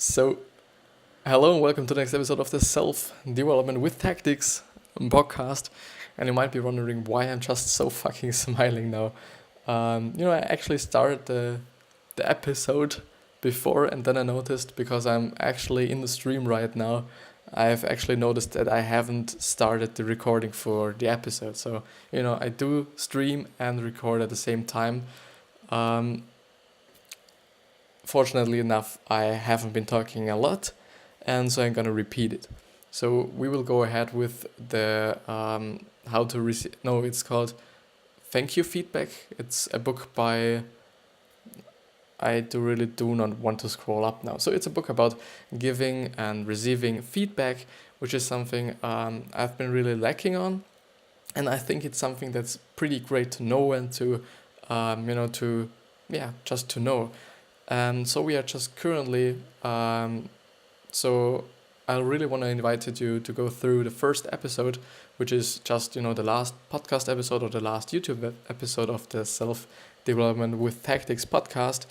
So, hello and welcome to the next episode of the Self-Development with Tactics podcast. And you might be wondering why I'm just so fucking smiling now. I actually started the episode before, and then I noticed, because I'm actually in the stream right now, I've actually noticed that I haven't started the recording for the episode. So, I do stream and record at the same time. Fortunately enough, I haven't been talking a lot, and so I'm gonna repeat it. So we will go ahead with the how to receive. No, it's called Thank You Feedback. It's a book by. Do not want to scroll up now. So it's a book about giving and receiving feedback, which is something I've been really lacking on, and I think it's something that's pretty great to know and to, just to know. And so we are just currently, so I really want to invite you to go through the first episode, which is just, the last podcast episode or the last YouTube episode of the Self-Development with Tactics podcast,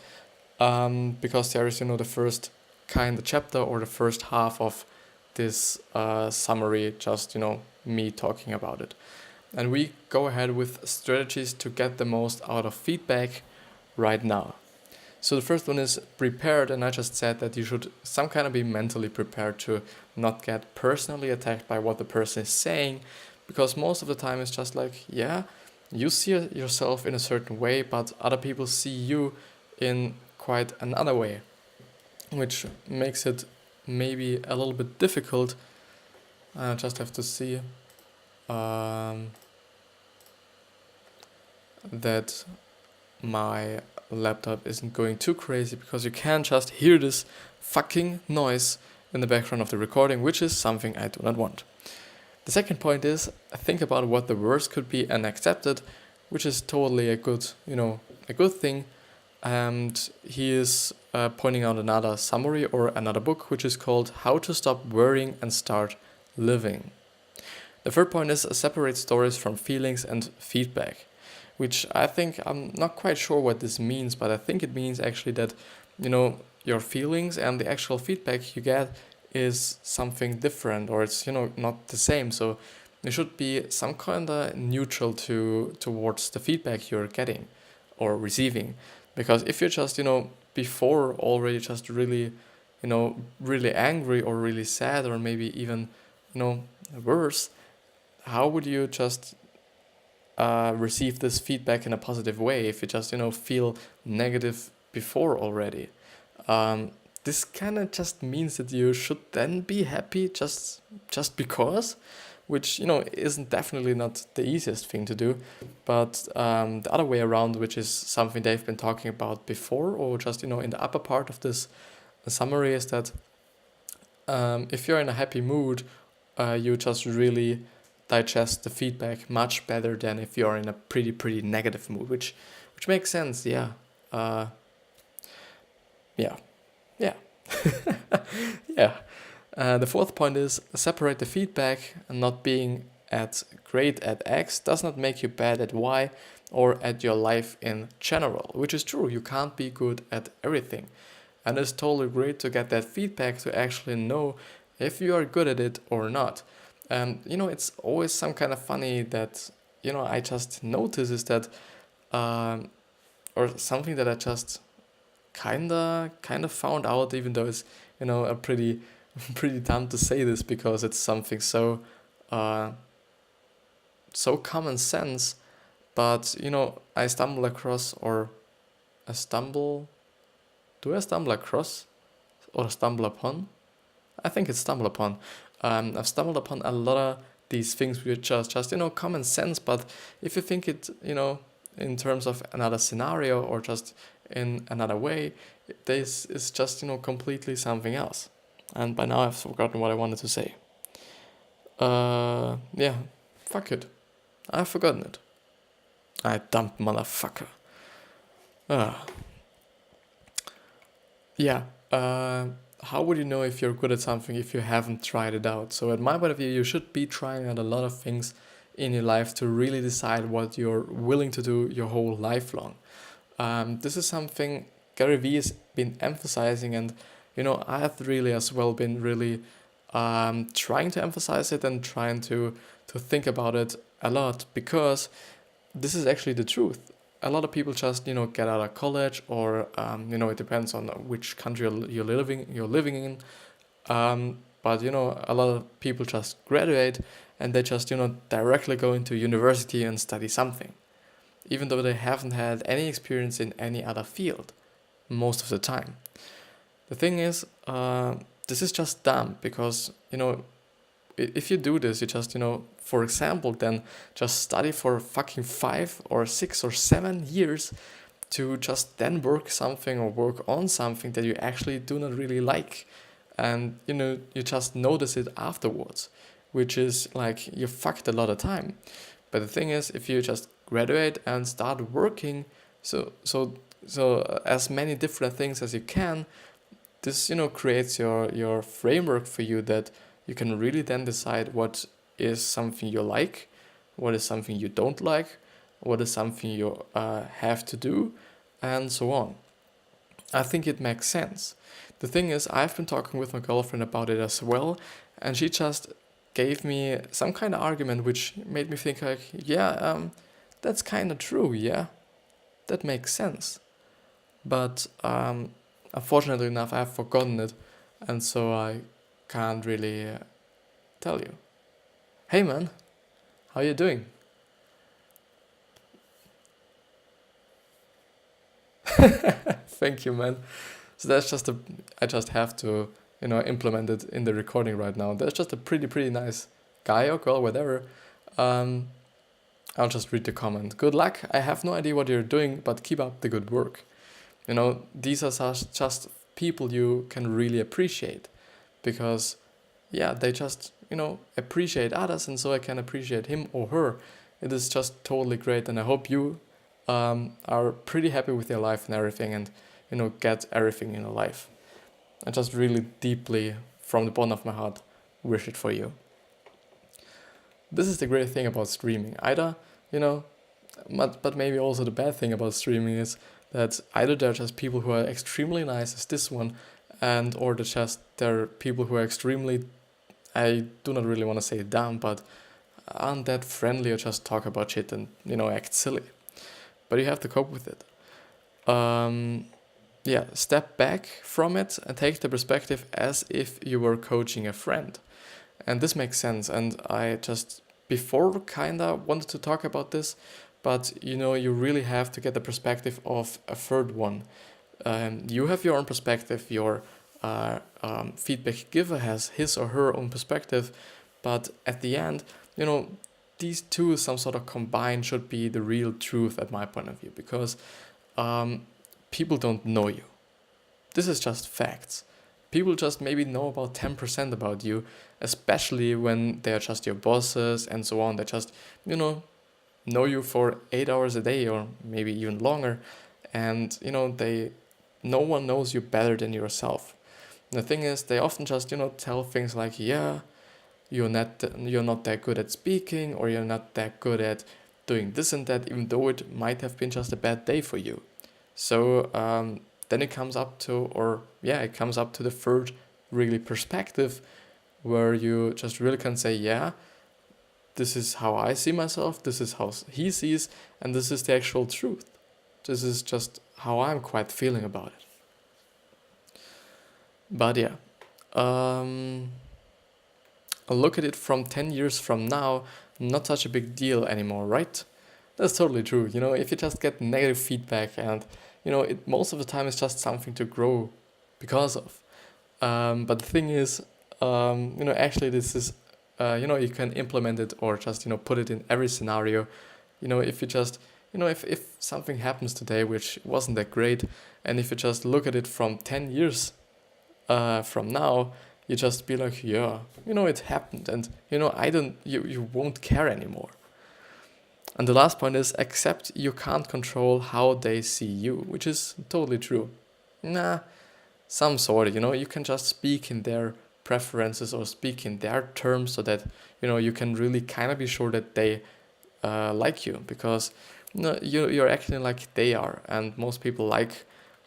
because there is, the first kind of chapter or the first half of this summary, just, me talking about it. And we go ahead with strategies to get the most out of feedback right now. So the first one is prepared, and I just said that you should some kind of be mentally prepared to not get personally attacked by what the person is saying, because most of the time it's just like, yeah, you see yourself in a certain way, but other people see you in quite another way, which makes it maybe a little bit difficult. I just have to see that my laptop isn't going too crazy, because you can just hear this fucking noise in the background of the recording, which is something I do not want. The second point is think about what the worst could be and accept it, which is totally a good thing. And he is pointing out another summary or another book, which is called How to Stop Worrying and Start Living. The third point is separate stories from feelings and feedback, which I think, I'm not quite sure what this means, but I think it means actually that, your feelings and the actual feedback you get is something different, or it's, not the same. So you should be some kind of neutral towards the feedback you're getting or receiving. Because if you're just, before already just really, really angry or really sad, or maybe even, worse, how would you just receive this feedback in a positive way if you just feel negative before already? This kind of just means that you should then be happy just because, which isn't definitely not the easiest thing to do. But the other way around, which is something they've been talking about before, or just in the upper part of this summary, is that if you're in a happy mood, you just really digest the feedback much better than if you're in a pretty negative mood, which makes sense. Yeah. Yeah. The fourth point is separate the feedback. And not being great at X does not make you bad at Y or at your life in general, which is true. You can't be good at everything, and it's totally great to get that feedback to actually know if you are good at it or not. It's always some kind of funny that, I just notice is that, or something that I just kind of found out, even though it's, a pretty dumb to say this, because it's something so common sense, but, I stumble across, do I stumble across or stumble upon? I think it's stumble upon. I've stumbled upon a lot of these things which are just, common sense, but if you think it, in terms of another scenario or just in another way, this is just, completely something else. And by now I've forgotten what I wanted to say. Fuck it. I've forgotten it. I dumb motherfucker. How would you know if you're good at something if you haven't tried it out? So at my point of view, you should be trying out a lot of things in your life to really decide what you're willing to do your whole life long. This is something Gary Vee has been emphasizing, and I have really as well been really trying to emphasize it and trying to think about it a lot, because this is actually the truth. A lot of people just get out of college, or it depends on which country you're living in. But a lot of people just graduate and they just directly go into university and study something, even though they haven't had any experience in any other field most of the time. The thing is, this is just dumb, because if you do this, you just for example, then just study for fucking 5 or 6 or 7 years to just then work something or work on something that you actually do not really like, and you just notice it afterwards, which is like you fucked a lot of time. But the thing is, if you just graduate and start working, so as many different things as you can, this creates your framework for you, that you can really then decide what is something you like, what is something you don't like, what is something you have to do, and so on. I think it makes sense. The thing is, I've been talking with my girlfriend about it as well, and she just gave me some kind of argument which made me think like, yeah, that's kind of true, yeah, that makes sense. But unfortunately enough, I've forgotten it, and so I can't really tell you. Hey man, how you doing? Thank you, man. So that's just I just have to, implement it in the recording right now. That's just a pretty nice guy or girl, whatever. Um, I'll just read the comment. Good luck. I have no idea what you're doing, but keep up the good work. These are just people you can really appreciate, because, yeah, they just, appreciate others, and so I can appreciate him or her. It is just totally great, and I hope you are pretty happy with your life and everything, and get everything in your life. I just really deeply, from the bottom of my heart, wish it for you. This is the great thing about streaming. Either, but maybe also the bad thing about streaming is that either there are just people who are extremely nice as this one, and or there are people who are extremely, I do not really want to say dumb, but aren't that friendly or just talk about shit and act silly. But you have to cope with it. Step back from it and take the perspective as if you were coaching a friend. And this makes sense. And I just before kinda wanted to talk about this, but you really have to get the perspective of a third one. You have your own perspective, your feedback giver has his or her own perspective, but at the end, these two, some sort of combined, should be the real truth at my point of view, because people don't know you. This is just facts. People just maybe know about 10% about you, especially when they're just your bosses and so on. They just, know you for 8 hours a day or maybe even longer, and no one knows you better than yourself. And the thing is, they often just tell things like, yeah, you're not that good at speaking, or you're not that good at doing this and that, even though it might have been just a bad day for you. So then it comes up to the third really perspective, where you just really can say, yeah, this is how I see myself, this is how he sees, and this is the actual truth. This is just how I'm quite feeling about it. But yeah, look at it from 10 years from now, not such a big deal anymore, right? That's totally true. If you just get negative feedback, and it most of the time is just something to grow because of. But the thing is, actually this is, you can implement it, or just put it in every scenario. If you just, if something happens today which wasn't that great, and if you just look at it from 10 years from now, you just be like, yeah, it happened, and you won't care anymore. And the last point is, accept you can't control how they see you, which is totally true. Some sort of, you can just speak in their preferences or speak in their terms, so that you can really kind of be sure that they like you, because you're acting like they are, and most people like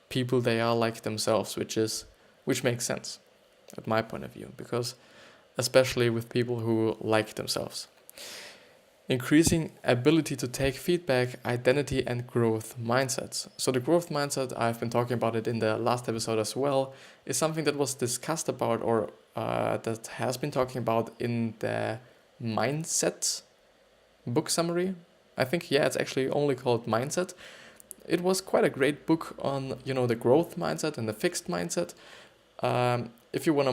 people they are like themselves, which is which makes sense at my point of view, because especially with people who like themselves. Increasing ability to take feedback, identity, and growth mindsets. So the growth mindset, I've been talking about it in the last episode as well, is something that was discussed about, or that has been talking about in the mindset book summary. I think, yeah, it's actually only called Mindset. It was quite a great book on, the growth mindset and the fixed mindset. If you want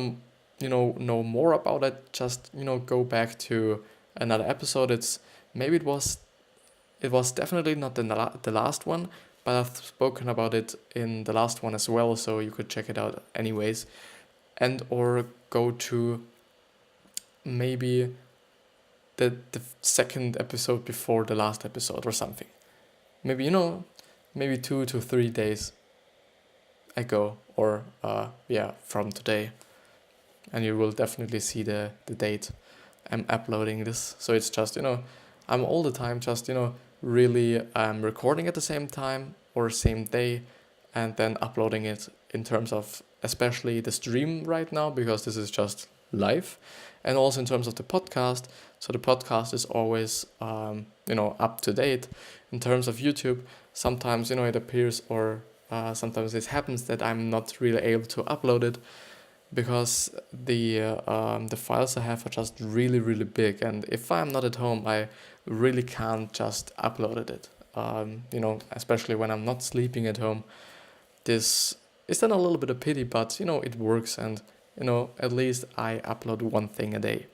to, know more about it, just, go back to another episode. It was definitely not the last one, but I've spoken about it in the last one as well, so you could check it out anyways, and or go to maybe the second episode before the last episode or something. Maybe 2 to 3 days ago, or from today, and you will definitely see the date I'm uploading this. So it's just, I'm all the time just, really recording at the same time or same day, and then uploading it in terms of especially the stream right now, because this is just live, and also in terms of the podcast. So the podcast is always, up to date. In terms of YouTube, sometimes, it appears, or sometimes it happens that I'm not really able to upload it, because the files I have are just really, really big, and if I'm not at home, I really can't just upload it. Especially when I'm not sleeping at home. This is then a little bit of pity, but it works, and at least I upload one thing a day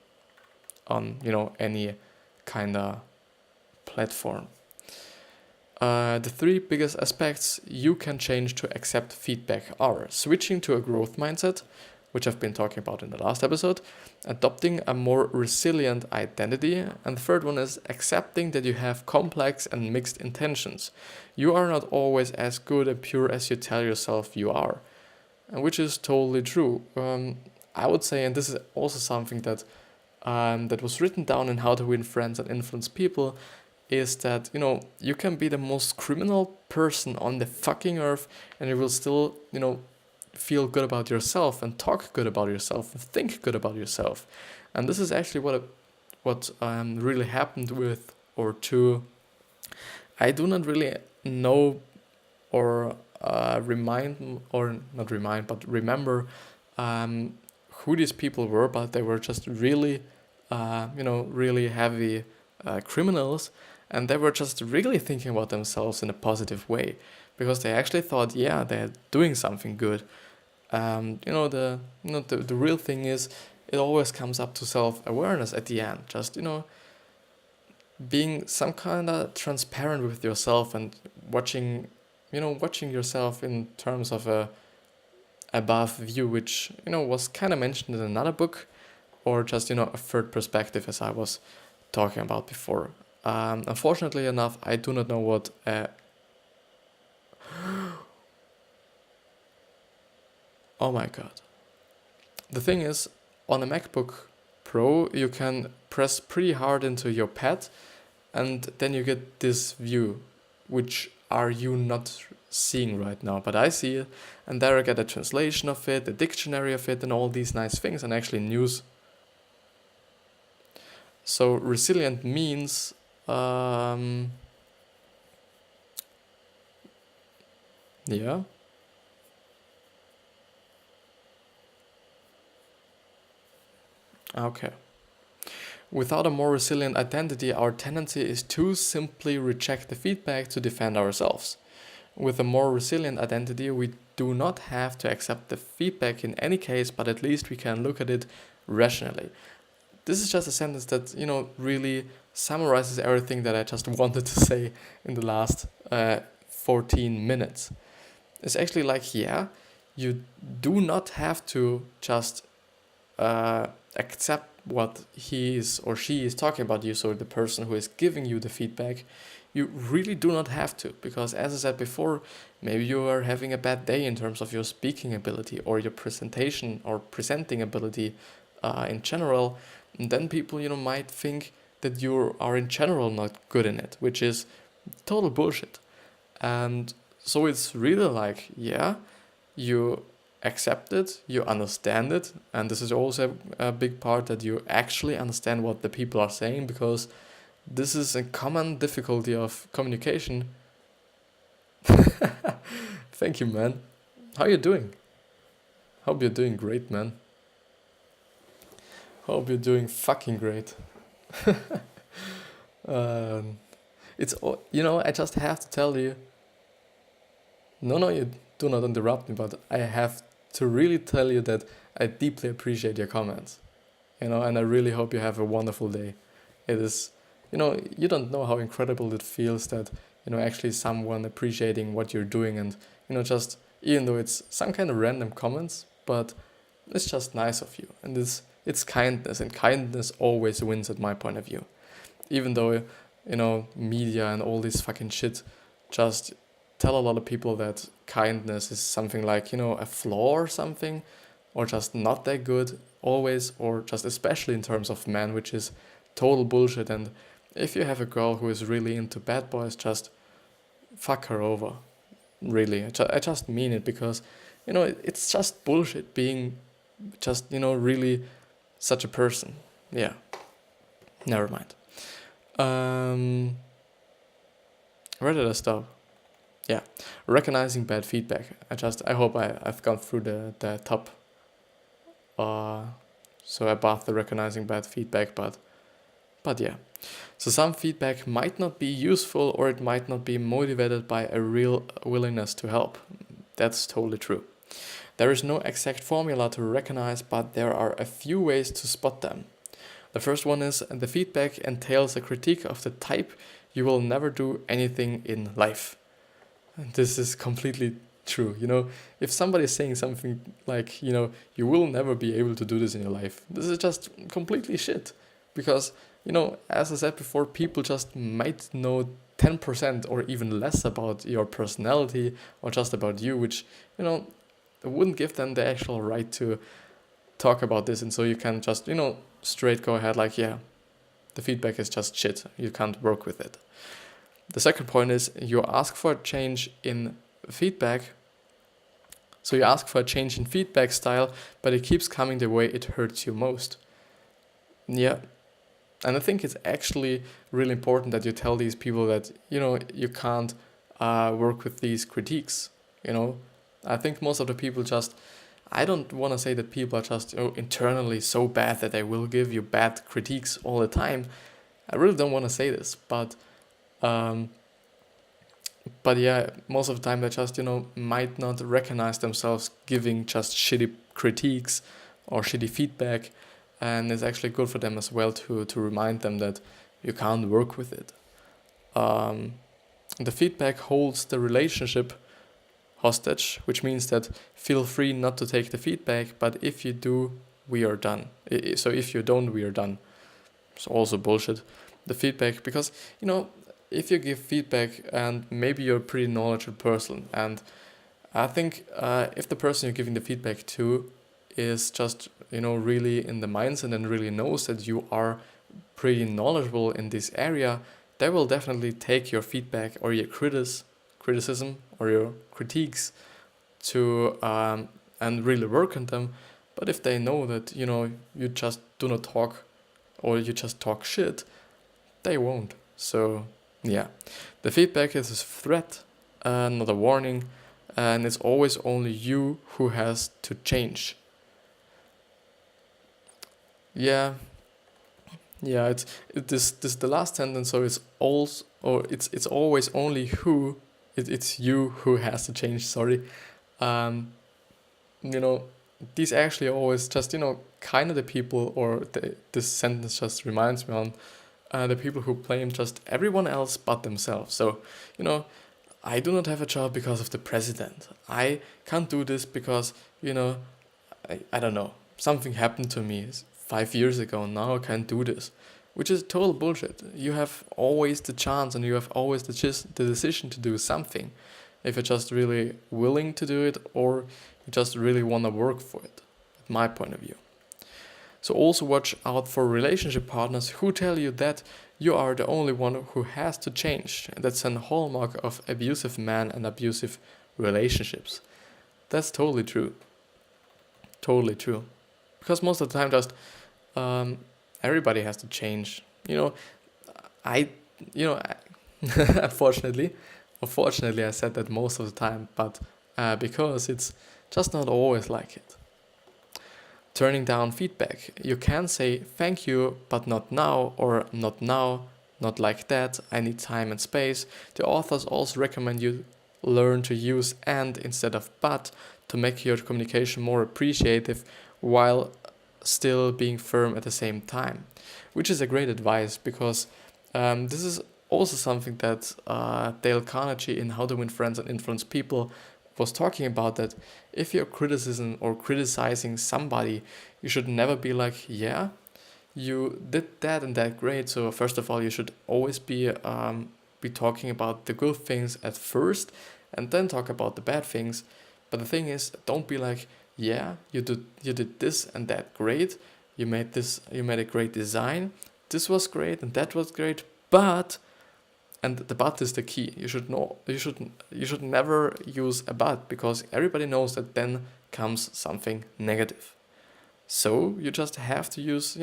on any kind of platform. The 3 biggest aspects you can change to accept feedback are switching to a growth mindset, which I've been talking about in the last episode, adopting a more resilient identity, and the third one is accepting that you have complex and mixed intentions. You are not always as good and pure as you tell yourself you are, and which is totally true. I would say, and this is also something that was written down in How to Win Friends and Influence People, is that you can be the most criminal person on the fucking earth, and you will still feel good about yourself and talk good about yourself and think good about yourself. And this is actually what really happened with or to. I do not really know or remember who these people were, but they were just really, really heavy criminals, and they were just really thinking about themselves in a positive way, because they actually thought, yeah, they're doing something good. The real thing is, it always comes up to self-awareness at the end. Just being some kind of transparent with yourself and watching yourself in terms of a above view, which was kind of mentioned in another book, or just a third perspective, as I was talking about before. Unfortunately enough, I do not know what. Oh my god. The thing is, on a MacBook Pro, you can press pretty hard into your pad, and then you get this view, which are you not seeing right now, but I see it, and there I get a translation of it, a dictionary of it, and all these nice things, and actually news. So resilient means yeah. Okay. Without a more resilient identity, our tendency is to simply reject the feedback to defend ourselves. With a more resilient identity, we do not have to accept the feedback in any case, but at least we can look at it rationally. This is just a sentence that, really summarizes everything that I just wanted to say in the last 14 minutes. It's actually like, yeah, you do not have to just accept what he is or she is talking about you, so the person who is giving you the feedback. You really do not have to, because as I said before, maybe you are having a bad day in terms of your speaking ability or your presentation or presenting ability in general, and then people might think that you are in general not good in it, which is total bullshit. And so it's really like, yeah, you accept it, you understand it, and this is also a big part, that you actually understand what the people are saying, because this is a common difficulty of communication. Thank you, man. How you doing? Hope you're doing great, man. Hope you're doing fucking great. um, I just have to tell you. No, you do not interrupt me, but I have to really tell you that I deeply appreciate your comments. And I really hope you have a wonderful day. It is, you don't know how incredible it feels that, actually someone appreciating what you're doing, and, just, even though it's some kind of random comments, but it's just nice of you. And it's kindness, and kindness always wins at my point of view. Even though, media and all this fucking shit just tell a lot of people that kindness is something like, a flaw or something, or just not that good always, or just especially in terms of men, which is total bullshit. And if you have a girl who is really into bad boys, just fuck her over. Really, I just mean it, because, it's just bullshit being just, really such a person. Yeah, never mind. Where did I stop? Yeah, recognizing bad feedback. I hope I've gone through the top. So above the recognizing bad feedback, but yeah. So some feedback might not be useful, or it might not be motivated by a real willingness to help. That's totally true. There is no exact formula to recognize, but there are a few ways to spot them. The first one is, the feedback entails a critique of the type: you will never do anything in life. And this is completely true. If somebody is saying something like, you will never be able to do this in your life, this is just completely shit. Because, as I said before, people just might know 10% or even less about your personality, or just about you, which, wouldn't give them the actual right to talk about this. And so you can just, straight go ahead like, yeah, the feedback is just shit. You can't work with it. The second point is, you ask for a change in feedback. So you ask for a change in feedback style, but it keeps coming the way it hurts you most. Yeah. And I think it's actually really important that you tell these people that, you can't work with these critiques. I think most of the people I don't want to say that people are just internally so bad that they will give you bad critiques all the time. I really don't want to say this, but yeah, most of the time they just, might not recognize themselves giving just shitty critiques or shitty feedback. And it's actually good for them as well to remind them that you can't work with it. The feedback holds the relationship hostage, which means that feel free not to take the feedback, but if you do, we are done. So if you don't, we are done. It's also bullshit. The feedback, because, if you give feedback, and maybe you're a pretty knowledgeable person, and I think if the person you're giving the feedback to is just, really in the mindset and really knows that you are pretty knowledgeable in this area, they will definitely take your feedback or your criticism or your critiques to and really work on them. But if they know that, you just do not talk, or you just talk shit, they won't. So yeah, the feedback is a threat, not a warning, and it's always only you who has to change. Yeah, it's the last sentence. So it's also, or it's always only it's you who has to change. Sorry, these actually always just kind of the people, or this sentence just reminds me on the people who blame just everyone else but themselves. So I do not have a job because of the president. I can't do this because I don't know, something happened to me 5 years ago, and now I can't do this, which is total bullshit. You have always the chance, and you have always the decision to do something, if you're just really willing to do it, or you just really want to work for it, at my point of view. So also watch out for relationship partners who tell you that you are the only one who has to change. That's a hallmark of abusive men and abusive relationships. That's totally true. totally true. Because most of the time, just um, everybody has to change. I, I, unfortunately, unfortunately, I said that most of the time, but because it's just not always like it. Turning down feedback. You can say thank you, but not now, or not now, not like that, I need time and space. The authors also recommend you learn to use and instead of but to make your communication more appreciative while still being firm at the same time, which is a great advice because this is also something that Dale Carnegie in How to Win Friends and Influence People was talking about, that if you're criticism or criticizing somebody, you should never be like, yeah, you did that and that great. So first of all, you should always be talking about the good things at first, and then talk about the bad things. But the thing is, don't be like, yeah, you did this and that great. You made a great design. This was great and that was great, but and the but is the key. You should never use a but, because everybody knows that then comes something negative. So you just have to use,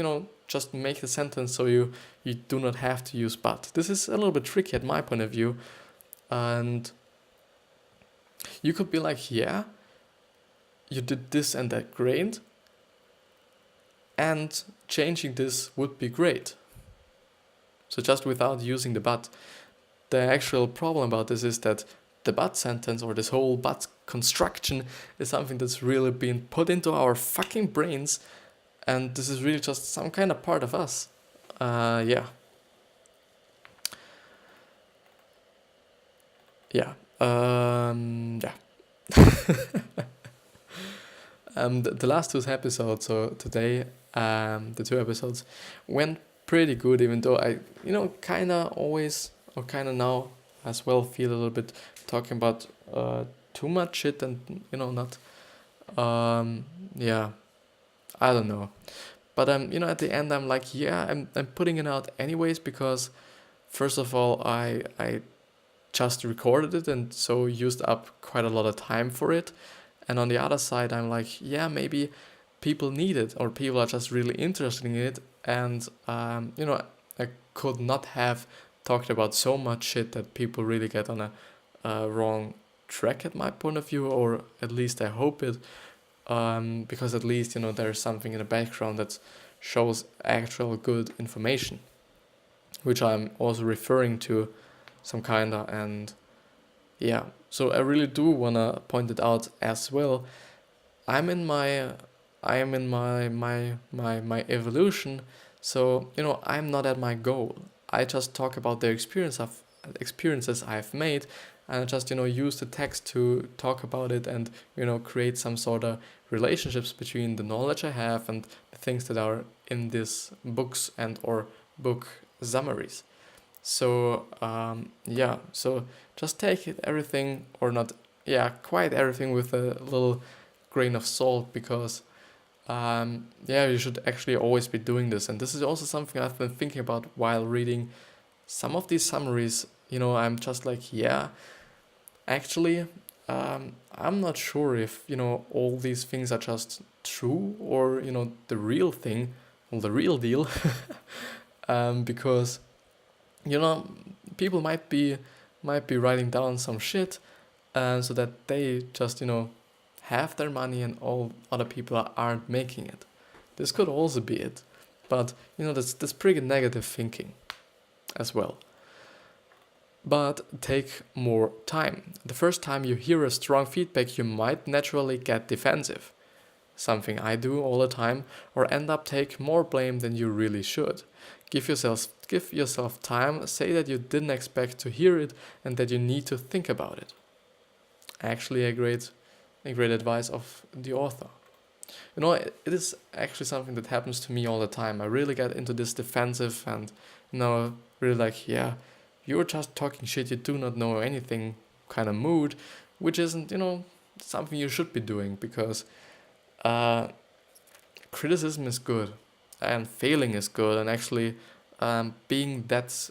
just make the sentence so you do not have to use but. This is a little bit tricky at my point of view. And you could be like, yeah, you did this and that great, and changing this would be great. So just without using the but. The actual problem about this is that the but sentence or this whole but construction is something that's really been put into our fucking brains, and this is really just some kind of part of us. Yeah. Yeah. Yeah. The last two episodes, so today, the two episodes went pretty good, even though I, kind of always, or kind of now as well, feel a little bit talking about too much shit and, not, yeah, I don't know. But, at the end, I'm like, yeah, I'm putting it out anyways, because first of all, I just recorded it and so used up quite a lot of time for it. And on the other side, I'm like, yeah, maybe people need it, or people are just really interested in it. And, I could not have talked about so much shit that people really get on a wrong track at my point of view, or at least I hope it. Because at least, there's something in the background that shows actual good information, which I'm also referring to some kinda. And yeah, so I really do wanna point it out as well. I'm in my my evolution, so I'm not at my goal. I just talk about the experiences I've made, and I just use the text to talk about it, and create some sort of relationships between the knowledge I have and the things that are in these books and or book summaries. So yeah, so just take it everything, or not, yeah, quite everything, with a little grain of salt, because yeah, you should actually always be doing this. And this is also something I've been thinking about while reading some of these summaries. I'm just like, yeah, actually, I'm not sure if all these things are just true, or the real thing, or the real deal. Because you know people might be writing down some shit, so that they just have their money, and all other people aren't making it. This could also be it, but that's pretty negative thinking as well. But take more time. The first time you hear a strong feedback, you might naturally get defensive, something I do all the time, or end up take more blame than you really should. Give yourself time, say that you didn't expect to hear it, and that you need to think about it. Actually, a great advice of the author. It is actually something that happens to me all the time. I really get into this defensive, and really like, yeah, you're just talking shit, you do not know anything kind of mood, which isn't something you should be doing, because uh, criticism is good, and failing is good, and actually being that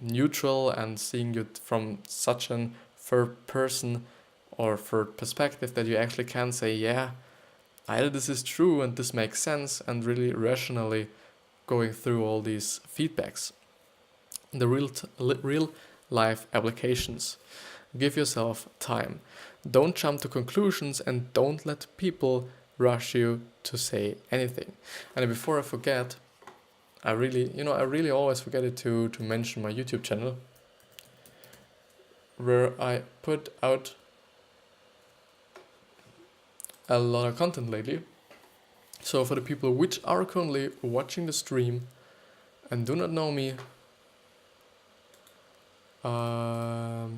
neutral, and seeing it from such an third person or third perspective, that you actually can say, yeah, either this is true and this makes sense, and really rationally going through all these feedbacks, the real life applications. Give yourself time. Don't jump to conclusions, and don't let people rush you to say anything. And before I forget, I really always forget it to mention my YouTube channel, where I put out a lot of content lately. So for the people which are currently watching the stream and do not know me, yeah.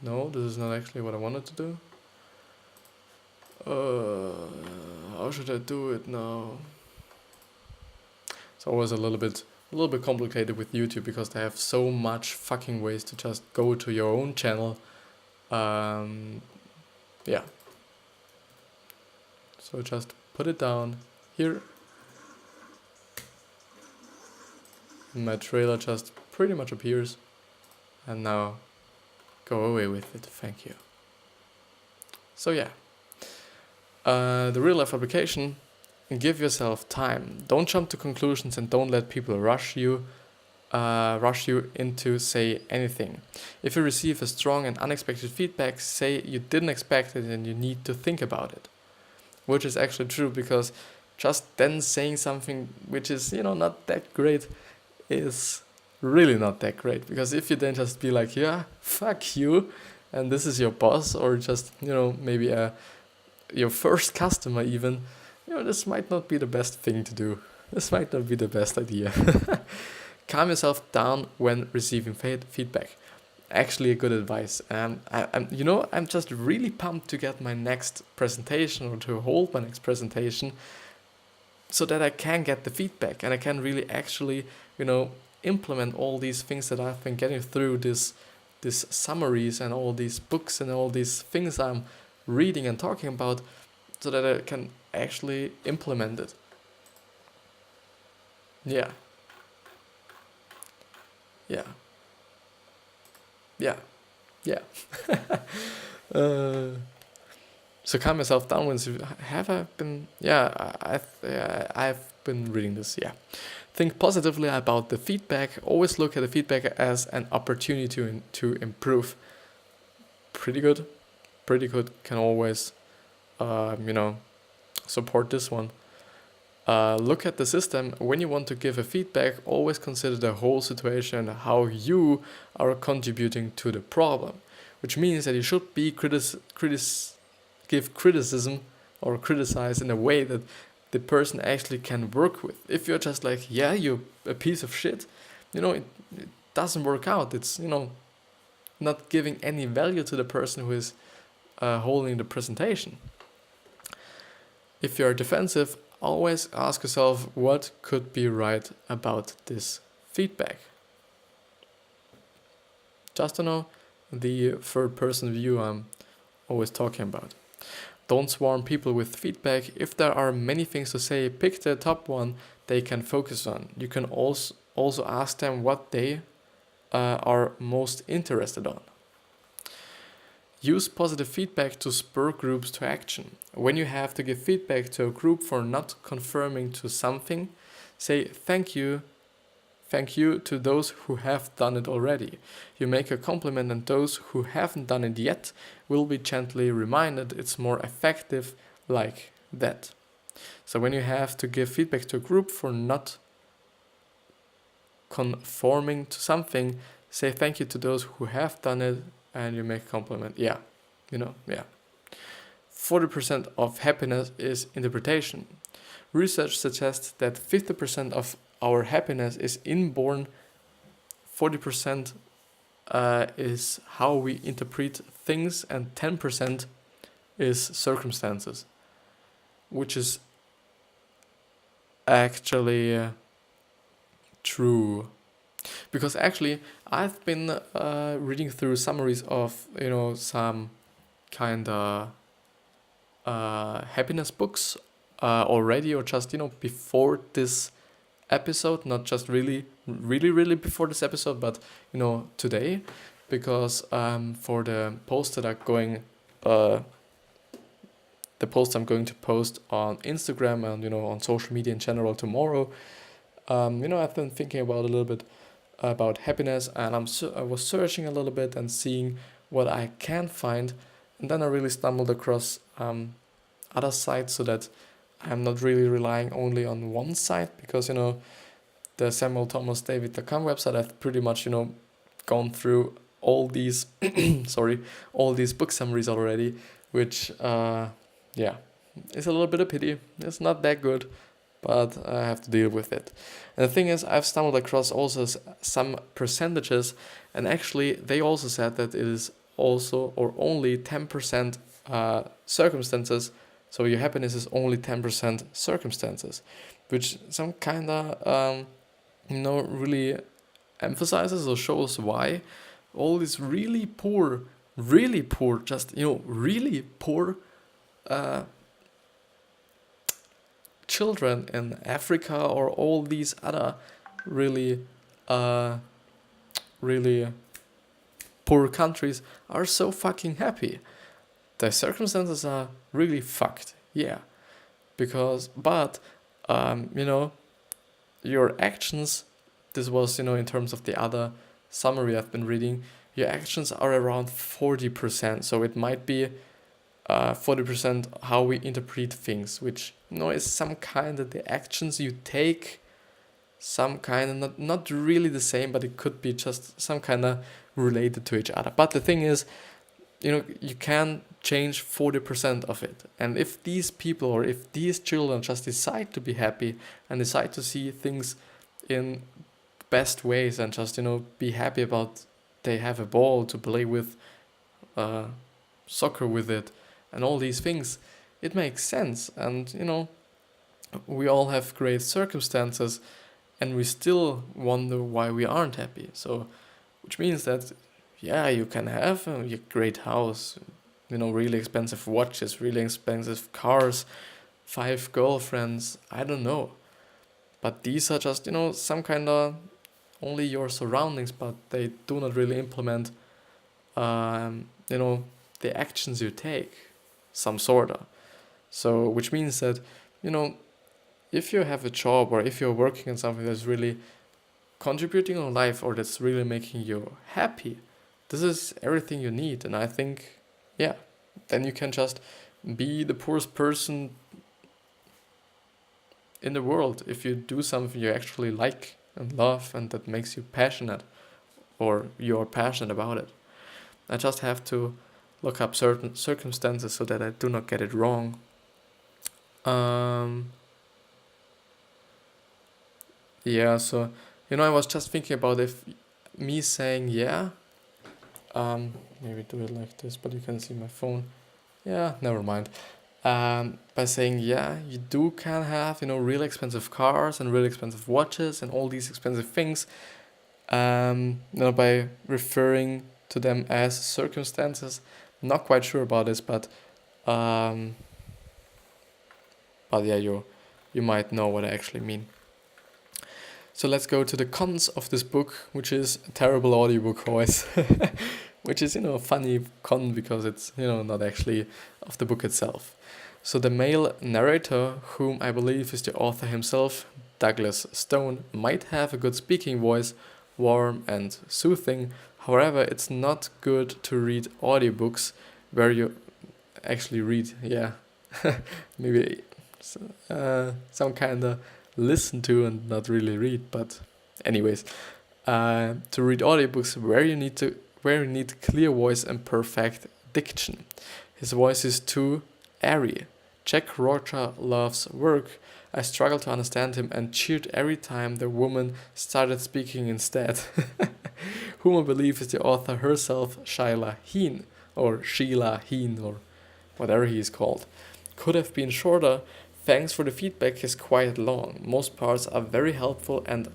No, this is not actually what I wanted to do. How should I do it now? It's always a little bit complicated with YouTube, because they have so much fucking ways to just go to your own channel. Yeah. So just put it down here. My trailer just pretty much appears, and now go away with it. Thank you. So yeah. The real life application, give yourself time. Don't jump to conclusions, and don't let people rush you into say anything. If you receive a strong and unexpected feedback, say you didn't expect it and you need to think about it. Which is actually true, because just then saying something which is, not that great is really not that great. Because if you then just be like, yeah, fuck you, and this is your boss, or just, maybe your first customer even, this might not be the best thing to do. This might not be the best idea. Calm yourself down when receiving feedback. Actually, a good advice. I'm just really pumped to get my next presentation, or to hold my next presentation, so that I can get the feedback and I can really actually, implement all these things that I've been getting through these summaries and all these books and all these things I'm reading and talking about, so that I can actually implement it. Yeah. So calm yourself down when you I've been reading this. Yeah. Think positively about the feedback. Always look at the feedback as an opportunity to improve. Pretty good. Can always, support this one. Look at the system. When you want to give a feedback, always consider the whole situation, how you are contributing to the problem. Which means that you should be give criticism or criticize in a way that the person actually can work with. If you're just like, yeah, you're a piece of shit, it doesn't work out. It's, not giving any value to the person who is holding the presentation. If you're defensive, always ask yourself what could be right about this feedback. Just to know the third person view I'm always talking about. Don't swarm people with feedback. If there are many things to say, pick the top one they can focus on. You can also ask them what they are most interested on. Use positive feedback to spur groups to action. When you have to give feedback to a group for not conforming to something, say thank you to those who have done it already. You make a compliment, and those who haven't done it yet will be gently reminded it's more effective like that. So when you have to give feedback to a group for not conforming to something, say thank you to those who have done it, and you make a compliment. 40% of happiness is interpretation. Research suggests that 50% of our happiness is inborn, 40% is how we interpret things, and 10% is circumstances, which is actually true. Because actually, I've been reading through summaries of, some kind of happiness books already, or just, before this episode, not just really before this episode, but, today, because for the post that are going, the post I'm going to post on Instagram and on social media in general tomorrow, I've been thinking about a little bit about happiness, and I was searching a little bit and seeing what I can find, and then I really stumbled across other sites, so that I'm not really relying only on one site, because the samuelthomasdavid.com website, I've pretty much gone through all these all these book summaries already, which is a little bit of pity. It's not that good, but I have to deal with it. And the thing is, I've stumbled across also some percentages, and actually they also said that it is also or only 10% circumstances. So your happiness is only 10% circumstances, which some kind of really emphasizes or shows why all these really poor, just really poor children in Africa or all these other really poor countries are so fucking happy. The circumstances are really fucked, yeah, but your actions, this was in terms of the other summary I've been reading, your actions are around 40%, so it might be 40% how we interpret things, which is some kind of the actions you take, some kind of not really the same, but it could be just some kind of related to each other. But the thing is, you can change 40% of it, and if these people or if these children just decide to be happy and decide to see things in best ways and just be happy about they have a ball to play with, soccer with it, and all these things, it makes sense. And we all have great circumstances, and we still wonder why we aren't happy. So, which means that you can have a great house, really expensive watches, really expensive cars, 5 girlfriends, I don't know. But these are just, some kind of only your surroundings, but they do not really implement, the actions you take, some sort of. So, which means that, if you have a job or if you're working on something that's really contributing on life or that's really making you happy, this is everything you need. And I think, then you can just be the poorest person in the world if you do something you actually like and love and that makes you passionate, or you're passionate about it. I just have to look up certain circumstances so that I do not get it wrong. So I was just thinking about if me saying maybe do it like this, but you can see my phone. Never mind. By saying you can have really expensive cars and really expensive watches and all these expensive things, by referring to them as circumstances. Not quite sure about this, but you might know what I actually mean. So let's go to the cons of this book, which is a terrible audiobook voice, which is a funny con because it's not actually of the book itself. So the male narrator, whom I believe is the author himself, Douglas Stone, might have a good speaking voice, warm and soothing. However, it's not good to read audiobooks where you actually read, maybe some kind of listen to and not really read. But anyways, to read audiobooks where you need clear voice and perfect diction. His voice is too airy. Jack Roger-Love's work, I struggled to understand him and cheered every time the woman started speaking instead. Whom I believe is the author herself, Sheila Heen, or whatever he is called. Could have been shorter. Thanks for the feedback is quite long. Most parts are very helpful and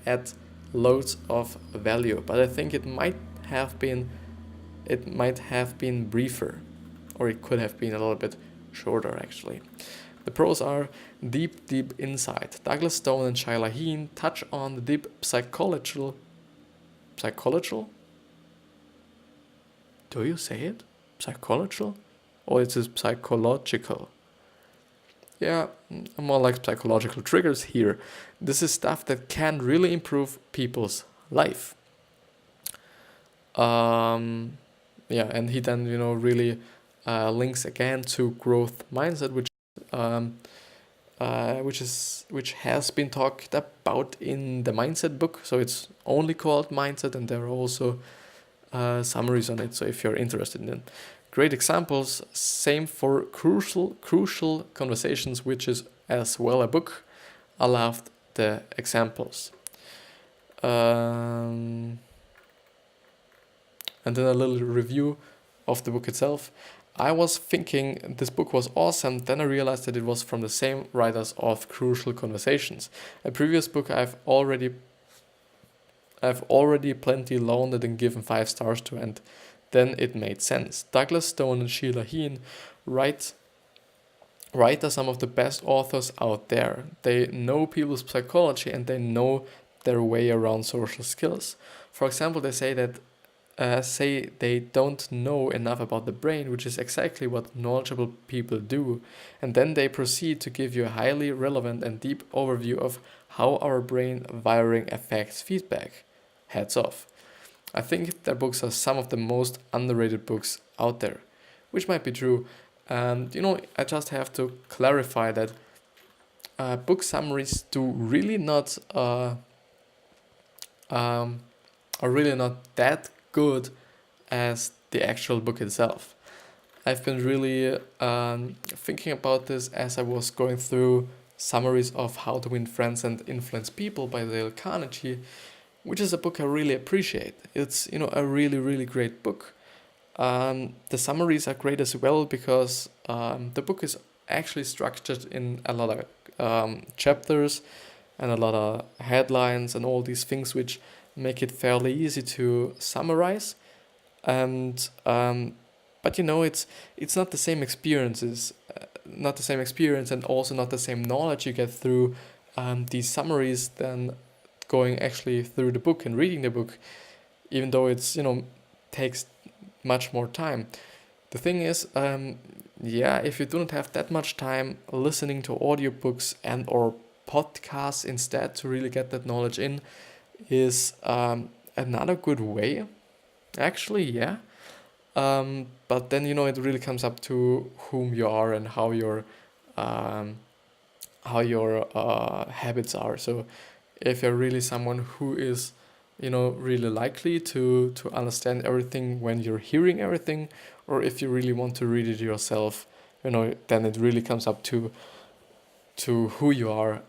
add loads of value, but I think it might have been briefer, or it could have been a little bit shorter actually. The pros are deep insight. Douglas Stone and Sheila Heen touch on the deep psychological Do you say it? Psychological? Or is it psychological? Yeah, more like psychological triggers here. This is stuff that can really improve people's life. Yeah, and he then really links again to growth mindset, um, which has been talked about in the mindset book. So it's only called mindset, and there are also summaries on it. So if you're interested in it, great examples. Same for crucial conversations, which is as well a book. I loved the examples. And then a little review of the book itself. I was thinking this book was awesome, then I realized that it was from the same writers of Crucial Conversations. A previous book I've already plenty loaned and given 5 stars to, and then it made sense. Douglas Stone and Sheila Heen write are some of the best authors out there. They know people's psychology and they know their way around social skills. For example, they say that say they don't know enough about the brain, which is exactly what knowledgeable people do, and then they proceed to give you a highly relevant and deep overview of how our brain wiring affects feedback. Hats off. I think their books are some of the most underrated books out there, which might be true. And I just have to clarify that book summaries are really not that good as the actual book itself. I've been really thinking about this as I was going through summaries of How to Win Friends and Influence People by Dale Carnegie, which is a book I really appreciate. It's a really, really great book. The summaries are great as well because the book is actually structured in a lot of chapters and a lot of headlines and all these things which make it fairly easy to summarize. And but it's not the same experience, and also not the same knowledge you get through these summaries than going actually through the book and reading the book, even though it's takes much more time. The thing is, if you do not have that much time listening to audiobooks and or podcasts instead to really get that knowledge in, is another good way. Actually, yeah. But then it really comes up to whom you are and how your habits are. So if you're really someone who is really likely to understand everything when you're hearing everything, or if you really want to read it yourself, then it really comes up to who you are.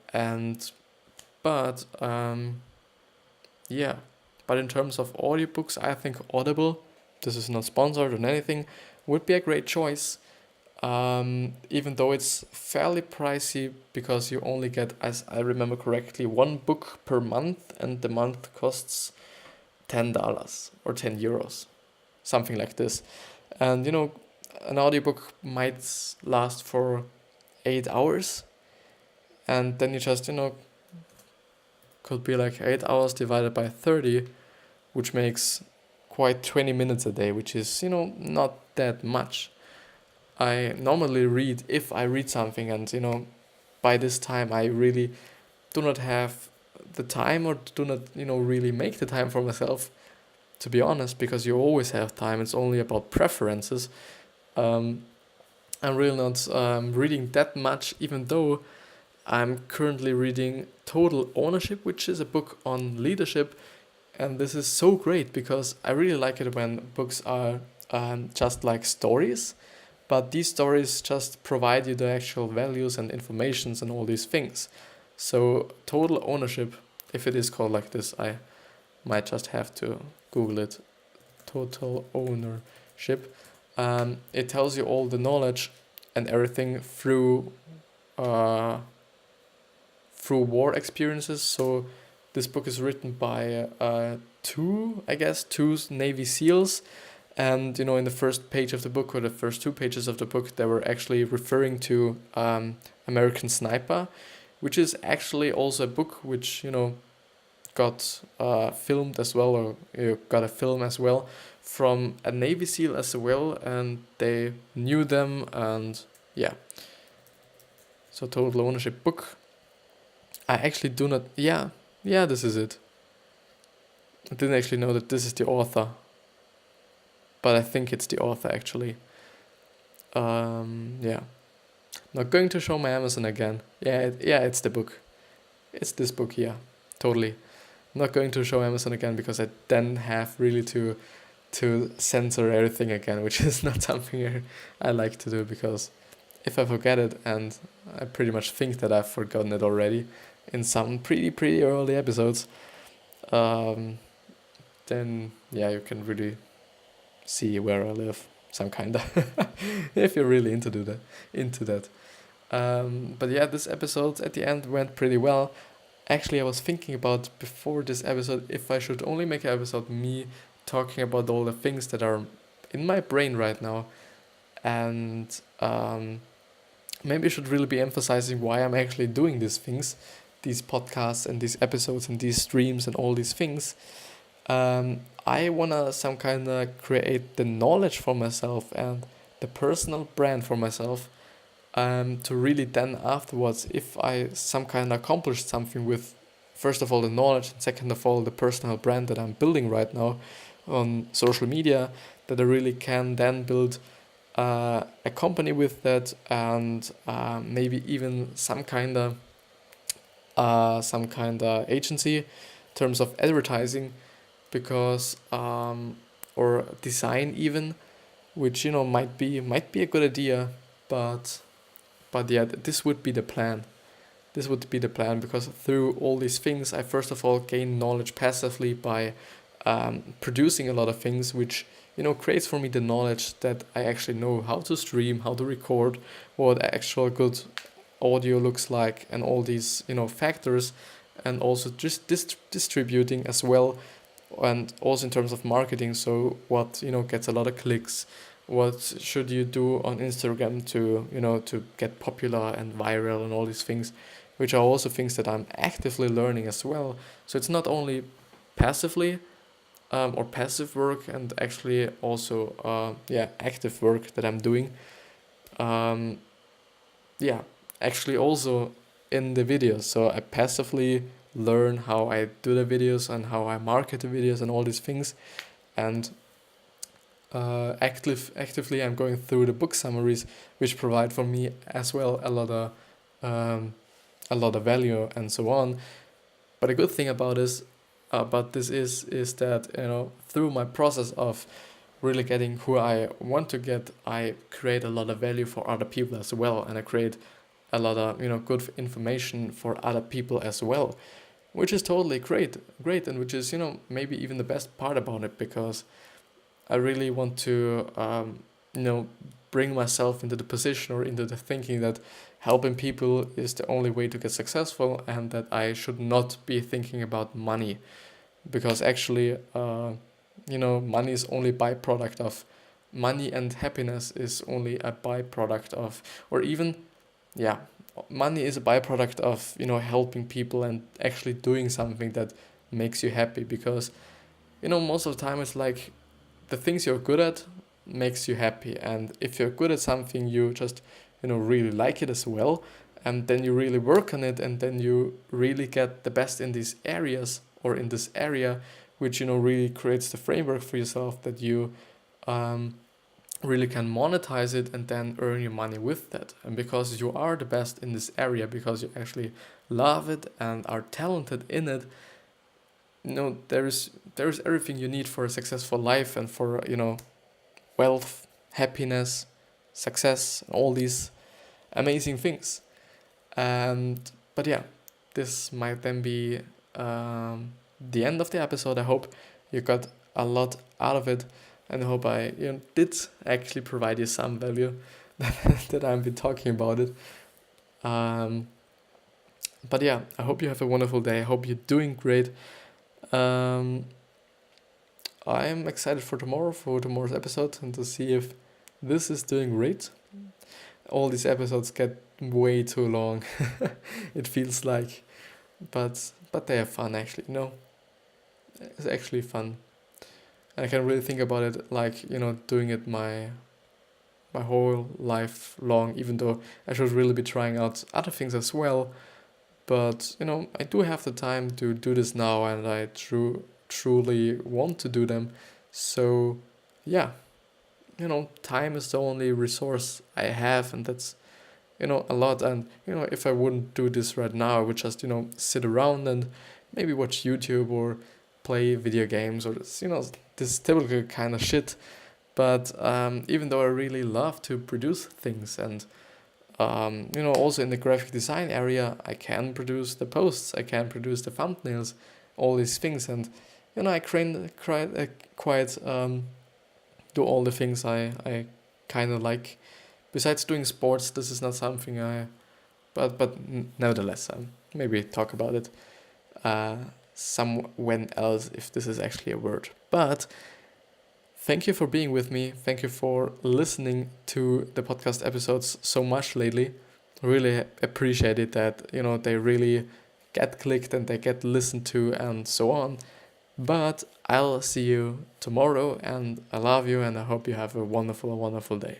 But in terms of audiobooks, I think Audible, this is not sponsored or anything, would be a great choice. Even though it's fairly pricey because you only get, as I remember correctly, 1 book per month, and the month costs $10 or €10, something like this. And an audiobook might last for 8 hours, and then you just could be like 8 hours divided by 30, which makes quite 20 minutes a day, which is not that much. I normally read, if I read something and by this time I really do not have the time, or do not really make the time for myself, to be honest, because you always have time. It's only about preferences. I'm really not reading that much, even though I'm currently reading Total Ownership, which is a book on leadership, and this is so great because I really like it when books are just like stories, but these stories just provide you the actual values and informations and all these things. So Total Ownership, if it is called like this, I might just have to Google it. Total Ownership. It tells you all the knowledge and everything through war experiences. So this book is written by two Navy SEALs. And in the first page of the book, or the first 2 pages of the book, they were actually referring to American Sniper, which is actually also a book which got filmed as well, or you got a film as well from a Navy SEAL as well, and they knew them, and yeah. So Total Ownership book. I actually do not. Yeah, this is it. I didn't actually know that this is the author, but I think it's the author actually. Yeah. Not going to show my Amazon again. Yeah, it's the book. It's this book here. Totally. Not going to show Amazon again because I then have really to censor everything again, which is not something I like to do, because if I forget it, and I pretty much think that I've forgotten it already in some pretty early episodes, then yeah, you can really see where I live, some kinda, if you're really into that. But yeah, this episode at the end went pretty well. Actually, I was thinking about before this episode if I should only make an episode me talking about all the things that are in my brain right now, and maybe I should really be emphasizing why I'm actually doing these things, these podcasts and these episodes and these streams and all these things. I wanna some kind of create the knowledge for myself and the personal brand for myself, to really then afterwards, if I some kind of accomplished something with, first of all, the knowledge, and second of all, the personal brand that I'm building right now on social media, that I really can then build a company with that, and maybe even some kind of agency in terms of advertising, because or design even, which might be a good idea, but yeah, this would be the plan. This would be the plan, because through all these things, I first of all gain knowledge passively by producing a lot of things, which creates for me the knowledge that I actually know how to stream, how to record, what actual good audio looks like, and all these factors, and also just distributing as well, and also in terms of marketing. So what gets a lot of clicks, what should you do on Instagram to to get popular and viral, and all these things, which are also things that I'm actively learning as well. So it's not only passively or passive work, and actually also active work that I'm doing. Actually also in the videos. So I passively learn how I do the videos and how I market the videos and all these things, and actively I'm going through the book summaries, which provide for me as well a lot of value and so on. But a good thing about this is that through my process of really getting who I want to get, I create a lot of value for other people as well, and I create a lot of good information for other people as well, which is totally great, and which is maybe even the best part about it, because I really want to bring myself into the position, or into the thinking, that helping people is the only way to get successful, and that I should not be thinking about money, because actually money is only byproduct of money, and happiness is only a byproduct of, or even money is a byproduct of helping people and actually doing something that makes you happy, because most of the time it's like the things you're good at makes you happy, and if you're good at something, you just really like it as well, and then you really work on it, and then you really get the best in these areas, or in this area, which really creates the framework for yourself, that you really can monetize it and then earn your money with that. And because you are the best in this area, because you actually love it and are talented in it, there's everything you need for a successful life, and for wealth, happiness, success, and all these amazing things. But yeah, this might then be the end of the episode. I hope you got a lot out of it, and I hope I did actually provide you some value that I've been talking about it. But yeah, I hope you have a wonderful day. I hope you're doing great. I'm excited for tomorrow's episode, and to see if this is doing great. All these episodes get way too long, it feels like, but they are fun actually, is actually fun. And I can really think about it like, doing it my whole life long, even though I should really be trying out other things as well. But, I do have the time to do this now, and I truly want to do them. So, yeah, time is the only resource I have, and that's, a lot. And, if I wouldn't do this right now, I would just, sit around and maybe watch YouTube or play video games or this typical kind of shit. But even though I really love to produce things, and also in the graphic design area, I can produce the posts, I can produce the thumbnails, all these things, and I quite do all the things I kind of like. Besides doing sports, this is not something but nevertheless, maybe talk about it someone else if this is actually a word. But thank you for being with me. Thank you for listening to the podcast episodes so much lately. Really appreciate it that, they really get clicked and they get listened to and so on. But I'll see you tomorrow, and I love you, and I hope you have a wonderful, wonderful day.